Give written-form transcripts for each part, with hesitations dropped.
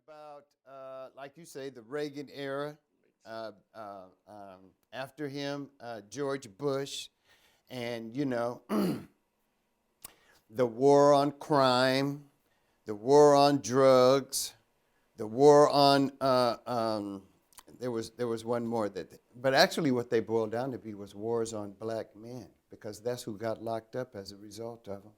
about, like you say, the Reagan era. After him, George Bush, and the war on crime, the war on drugs, the war on. There was one more but actually, what they boiled down to be was wars on black men, because that's who got locked up as a result of them.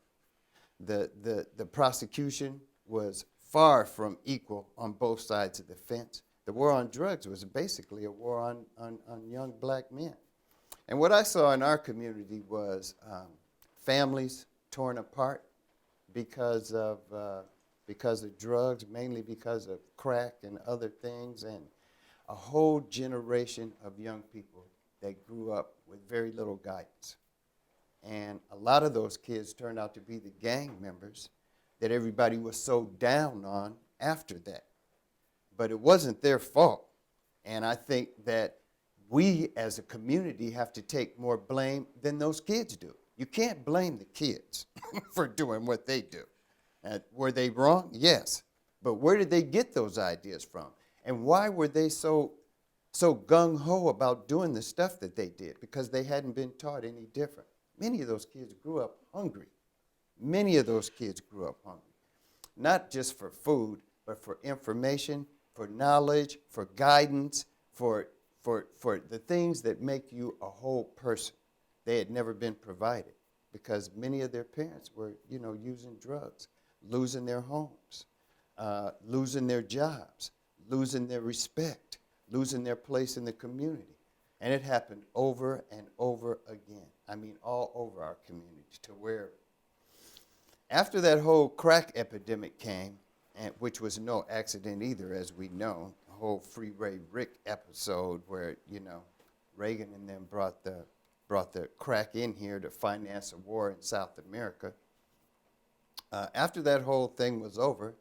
The prosecution was far from equal on both sides of the fence. The war on drugs was basically a war on young black men. And what I saw in our community was families torn apart because of drugs, mainly because of crack and other things, and a whole generation of young people that grew up with very little guidance. And a lot of those kids turned out to be the gang members that everybody was so down on after that. But it wasn't their fault. And I think that we as a community have to take more blame than those kids do. You can't blame the kids for doing what they do. Were they wrong? Yes. But where did they get those ideas from? And why were they so gung-ho about doing the stuff that they did? Because they hadn't been taught any different. Many of those kids grew up hungry. Many of those kids grew up hungry. Not just for food, but for information, for knowledge, for guidance, for the things that make you a whole person. They had never been provided because many of their parents were, using drugs, losing their homes, losing their jobs, losing their respect, losing their place in the community. And it happened over and over again. I mean, all over our community, to where after that whole crack epidemic came, and which was no accident either, as we know, the whole Freeway Rick episode where, Reagan and them brought the crack in here to finance a war in South America. After that whole thing was over,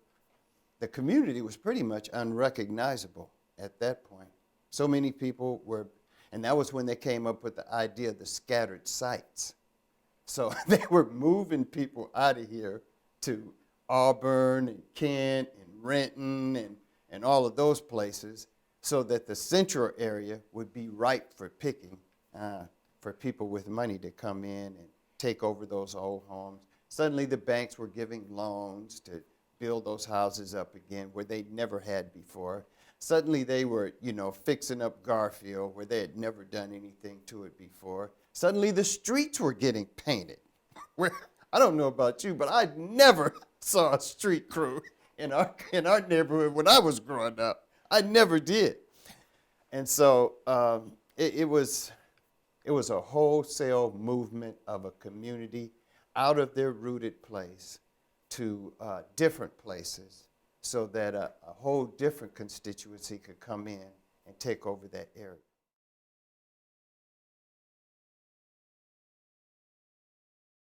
the community was pretty much unrecognizable at that point. So many people were, and that was when they came up with the idea of the scattered sites. So they were moving people out of here to Auburn and Kent and Renton and all of those places, so that the central area would be ripe for picking for people with money to come in and take over those old homes. Suddenly the banks were giving loans to build those houses up again where they never had before. Suddenly they were, fixing up Garfield where they had never done anything to it before. Suddenly the streets were getting painted. I don't know about you, but I never saw a street crew in our neighborhood when I was growing up. I never did. And so it was a wholesale movement of a community out of their rooted place to different places, so that a whole different constituency could come in and take over that area.